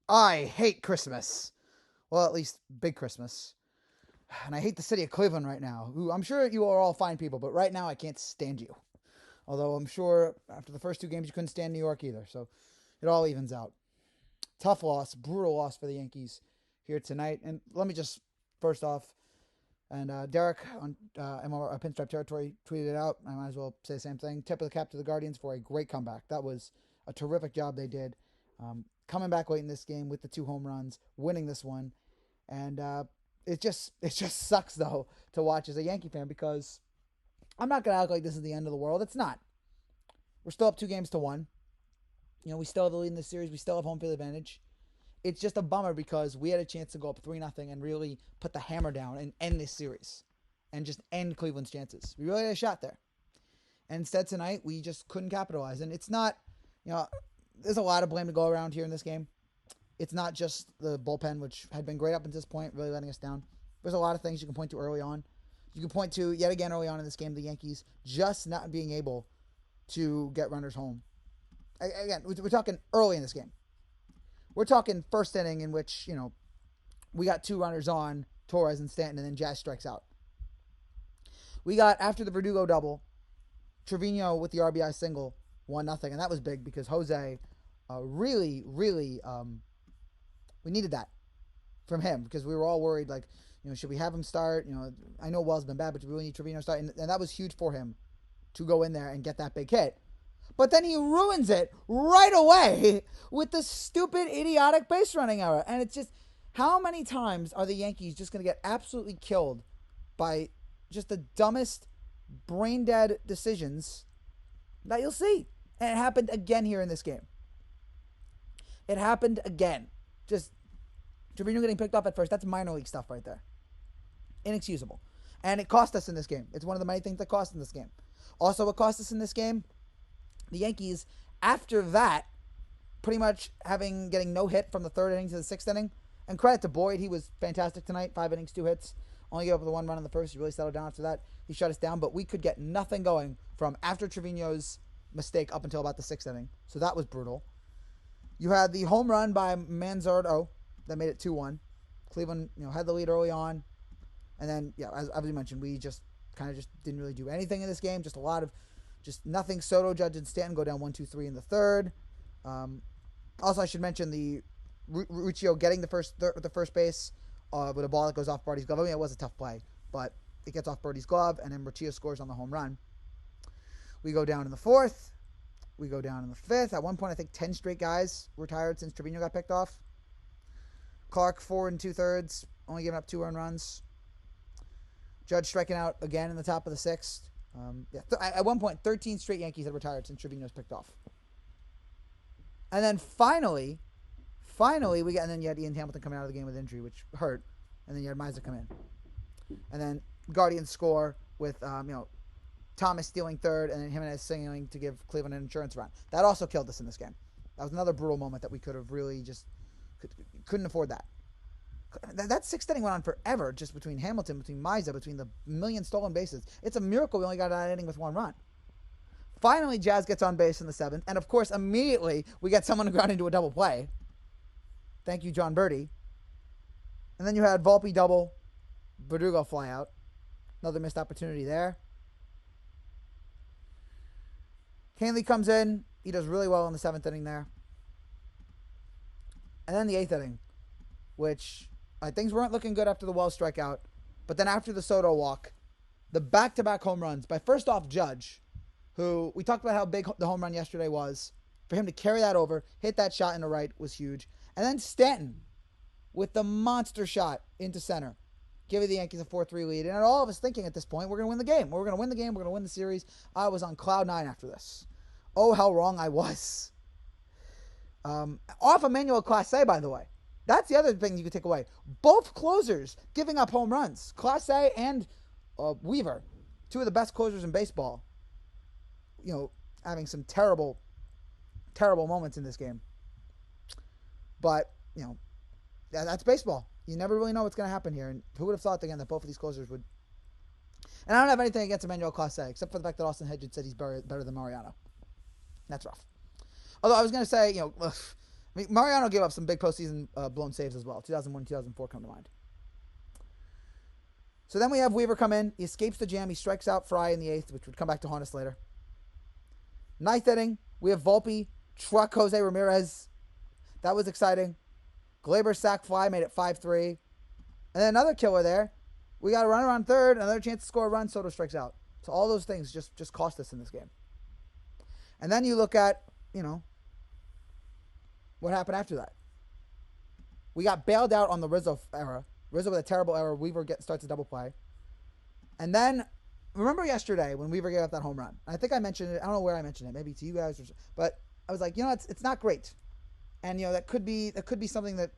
I hate Christmas. Well, at least big Christmas. And I hate the city of Cleveland right now, who I'm sure you are all fine people, but right now I can't stand you. Although I'm sure after the first two games you couldn't stand New York either, so it all evens out. Tough loss, brutal loss for the Yankees here tonight. And let me just first off, and Derek on MR Pinstripe Territory tweeted it out. I might as well say the same thing. Tip of the cap to the Guardians for a great comeback. That was a terrific job they did. Coming back late in this game with the 2 home runs, winning this one, and it just sucks though to watch as a Yankee fan because I'm not gonna act like this is the end of the world. It's not. We're still up 2-1. We still have the lead in the series. We still have home field advantage. It's just a bummer because we had a chance to go up 3-0 and really put the hammer down and end this series and just end Cleveland's chances. We really had a shot there. And instead tonight, we just couldn't capitalize. And it's not, there's a lot of blame to go around here in this game. It's not just the bullpen, which had been great up until this point, really letting us down. There's a lot of things you can point to early on. You can point to, yet again early on in this game, the Yankees just not being able to get runners home. Again, we're talking early in this game. We're talking first inning in which, we got 2 runners on, Torres and Stanton, and then Jazz strikes out. We got, after the Verdugo double, Trevino with the RBI single, 1-0. And that was big because Jose really, we needed that from him because we were all worried, should we have him start? I know Wells has been bad, but we really need Trevino to start. And that was huge for him to go in there and get that big hit. But then he ruins it right away with the stupid, idiotic base running error. And it's just, how many times are the Yankees just going to get absolutely killed by just the dumbest, brain-dead decisions that you'll see? And it happened again here in this game. It happened again. Just Trevino getting picked off at first. That's minor league stuff right there. Inexcusable. And it cost us in this game. It's one of the many things that cost in this game. Also, what cost us in this game? The Yankees, after that, pretty much getting no hit from the 3rd inning to the 6th inning. And credit to Boyd, he was fantastic tonight. 5 innings, 2 hits. Only gave up the 1 run in the first. He really settled down after that. He shut us down, but we could get nothing going from after Trevino's mistake up until about the 6th inning. So that was brutal. You had the home run by Manzardo that made it 2-1. Cleveland, had the lead early on. And then, as we mentioned, we just didn't really do anything in this game. Just a lot of nothing. Soto, Judge, and Stanton go down 1-2-3 in the 3rd. Also, I should mention the Riccio getting the first base with a ball that goes off Birdie's glove. I mean, it was a tough play, but it gets off Birdie's glove, and then Riccio scores on the home run. We go down in the 4th. We go down in the 5th. At one point, I think 10 straight guys retired since Trevino got picked off. Clark, 4 2/3, only giving up 2 earned runs. Judge striking out again in the top of the 6th. At one point, 13 straight Yankees had retired since Trevino was picked off. And then finally, and then you had Ian Hamilton coming out of the game with injury, which hurt. And then you had Mize come in. And then Guardians score with, Thomas stealing 3rd, and then Jimenez singling to give Cleveland an insurance run. That also killed us in this game. That was another brutal moment that we could have really just couldn't afford that. That 6th inning went on forever, just between Hamilton, between Mize, between the million stolen bases. It's a miracle we only got that inning with 1 run. Finally, Jazz gets on base in the 7th, and of course, immediately we get someone to ground into a double play. Thank you, John Birdie. And then you had Volpe double, Verdugo fly out. Another missed opportunity there. Canley comes in. He does really well in the 7th inning there. And then the 8th inning, which things weren't looking good after the Wells strikeout. But then after the Soto walk, the back-to-back home runs by first off Judge, who we talked about how big the home run yesterday was. For him to carry that over, hit that shot in the right was huge. And then Stanton with the monster shot into center, giving the Yankees a 4-3 lead. And all of us thinking at this point, we're going to win the game. We're going to win the game. We're going to win the series. I was on cloud 9 after this. Oh, how wrong I was. Off Emmanuel Clase, by the way. That's the other thing you could take away. Both closers giving up home runs. Clase and Weaver, 2 of the best closers in baseball, having some terrible, terrible moments in this game. But, that's baseball. You never really know what's going to happen here. And who would have thought, again, that both of these closers would. And I don't have anything against Emmanuel Clase, except for the fact that Austin Hedges said he's better than Mariano. That's rough. Although I was going to say, I mean, Mariano gave up some big postseason blown saves as well. 2001, 2004 come to mind. So then we have Weaver come in. He escapes the jam. He strikes out Fry in the 8th, which would come back to haunt us later. 9th inning, we have Volpe truck Jose Ramirez. That was exciting. Glaber sack fly made it 5-3. And then another killer there. We got a runner on third, another chance to score a run. Soto strikes out. So all those things just cost us in this game. And then you look at, what happened after that. We got bailed out on the Rizzo era. Rizzo with a terrible error. Weaver starts a double play. And then, remember yesterday when Weaver gave up that home run? I think I mentioned it. I don't know where I mentioned it. Maybe to you guys. But I was like, it's not great. And, that could be something that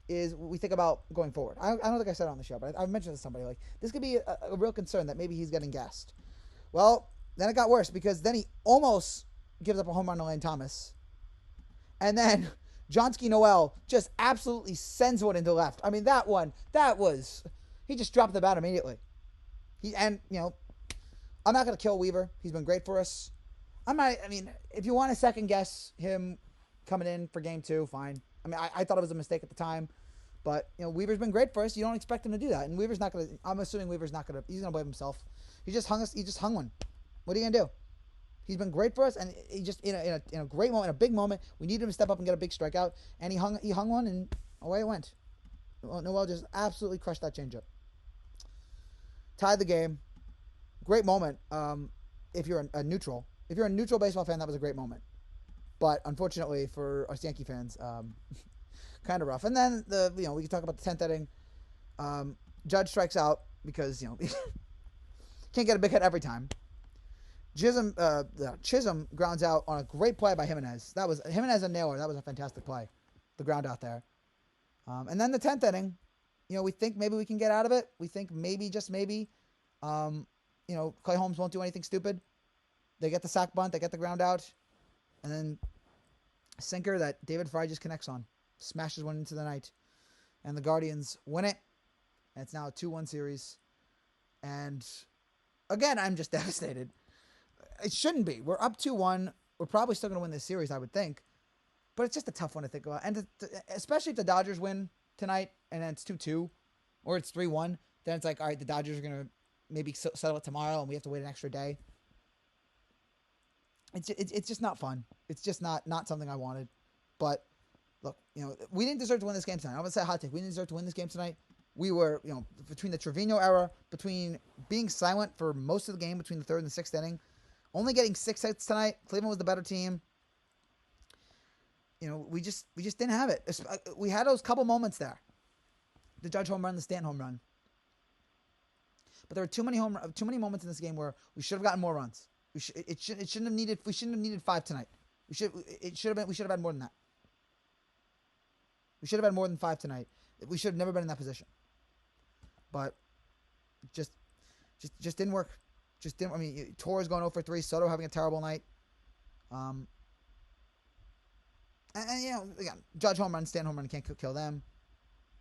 is we think about going forward. I don't think I said it on the show, but I've mentioned it to somebody. Like, this could be a real concern that maybe he's getting gassed. Well, then it got worse because then he almost gives up a home run to Lane Thomas. And then Johnsky Noel just absolutely sends one into left. I mean, he just dropped the bat immediately. I'm not going to kill Weaver. He's been great for us. If you want to second guess him coming in for game 2, fine. I mean, I thought it was a mistake at the time. But, Weaver's been great for us. You don't expect him to do that. And Weaver's not going to, I'm assuming Weaver's not going to, he's going to blame himself. He just hung one. What are you going to do? He's been great for us, and he just in a great moment, a big moment. We needed him to step up and get a big strikeout, and he hung one, and away it went. Noel just absolutely crushed that changeup. Tied the game. Great moment. If you're a neutral baseball fan, that was a great moment. But unfortunately for us Yankee fans, kind of rough. And then we can talk about the 10th inning. Judge strikes out because can't get a big hit every time. Chisholm grounds out on a great play by Jimenez. That was Jimenez and Naylor. That was a fantastic play. The ground out there. And then the 10th inning, we think maybe we can get out of it. We think maybe, just maybe, Clay Holmes won't do anything stupid. They get the sack bunt. They get the ground out. And then a sinker that David Fry just connects on. Smashes one into the night. And the Guardians win it. And it's now a 2-1 series. And again, I'm just devastated. It shouldn't be. We're up 2-1. We're probably still going to win this series, I would think. But it's just a tough one to think about. And especially if the Dodgers win tonight and then it's 2-2 or it's 3-1, then it's like, all right, the Dodgers are going to maybe settle it tomorrow and we have to wait an extra day. It's just not fun. It's just not something I wanted. But, look, we didn't deserve to win this game tonight. I'm going to say a hot take. We didn't deserve to win this game tonight. We were, between the Trevino era, between being silent for most of the game, between the 3rd and the 6th inning, only getting 6 hits tonight. Cleveland was the better team. We just didn't have it. We had those couple moments there. The Judge home run, the Stanton home run. But there were too many moments in this game where we should have gotten more runs. We shouldn't have needed 5 tonight. We should have had more than that. We should have had more than 5 tonight. We should have never been in that position. But just didn't work. Just didn't. I mean, Torres going 0 for 3. Soto having a terrible night. And again, Judge home run, Stanton home run, can't kill them.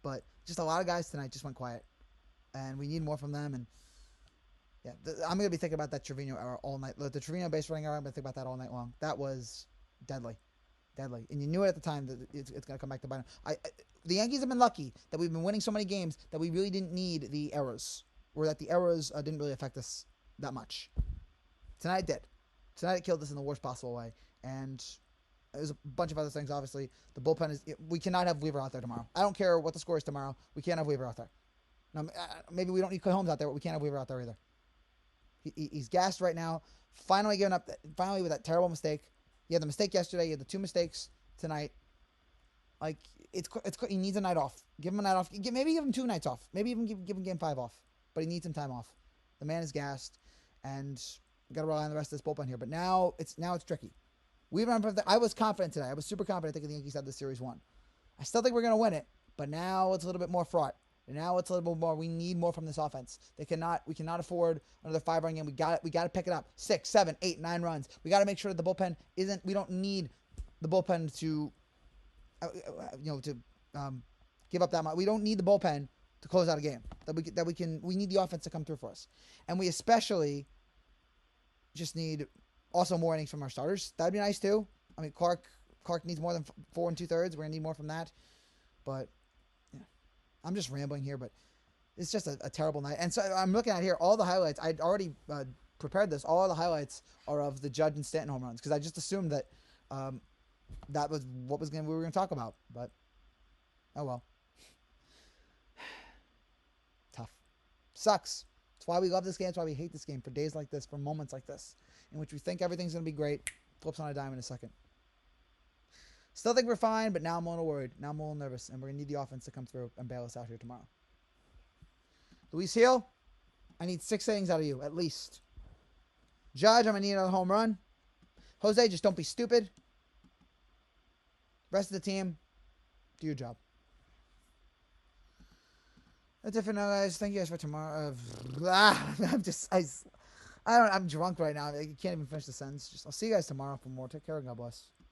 But just a lot of guys tonight just went quiet, and we need more from them. And yeah, I'm gonna be thinking about that Trevino era all night. The Trevino base running era, I'm gonna think about that all night long. That was deadly, and you knew it at the time that it's gonna come back to bite them. The Yankees have been lucky that we've been winning so many games that we really didn't need the errors, or that the errors didn't really affect us that much. Tonight it did. Tonight it killed us in the worst possible way, and there's a bunch of other things. Obviously, the bullpen is. We cannot have Weaver out there tomorrow. I don't care what the score is tomorrow. We can't have Weaver out there. Now, maybe we don't need Clay Holmes out there, but we can't have Weaver out there either. He's gassed right now. Finally giving up. Finally with that terrible mistake. He had the mistake yesterday. He had the 2 mistakes tonight. Like he needs a night off. Give him a night off. Maybe give him 2 nights off. Maybe even give him game 5 off. But he needs some time off. The man is gassed, and got to rely on the rest of this bullpen here. But now it's tricky. I was confident today. I was super confident thinking the Yankees had this series won. I still think we're going to win it, but now it's a little bit more fraught. And now it's a little bit more. We need more from this offense. We cannot afford another 5-run game. We got to pick it up. 6, 7, 8, 9 runs. We got to make sure that the bullpen isn't. We don't need the bullpen to, give up that much. We don't need the bullpen to close out a game. We need the offense to come through for us, and we especially just need also more innings from our starters. That'd be nice too. I mean, Clark Clark needs more than 4 2/3. We're gonna need more from that. But yeah, I'm just rambling here. But it's just a terrible night. And so I'm looking at here all the highlights. I'd already prepared this. All the highlights are of the Judge and Stanton home runs because I just assumed that that was what we were gonna talk about. But oh well. Tough. Sucks. That's why we love this game. That's why we hate this game. For days like this, for moments like this, in which we think everything's going to be great. Flips on a dime in a second. Still think we're fine, but now I'm a little worried. Now I'm a little nervous, and we're going to need the offense to come through and bail us out here tomorrow. Luis Hill, I need 6 innings out of you, at least. Judge, I'm going to need another home run. Jose, just don't be stupid. Rest of the team, do your job. That's it for now, guys. Thank you guys for tomorrow. I'm drunk right now. I can't even finish the sentence. I'll see you guys tomorrow for more. Take care and God bless.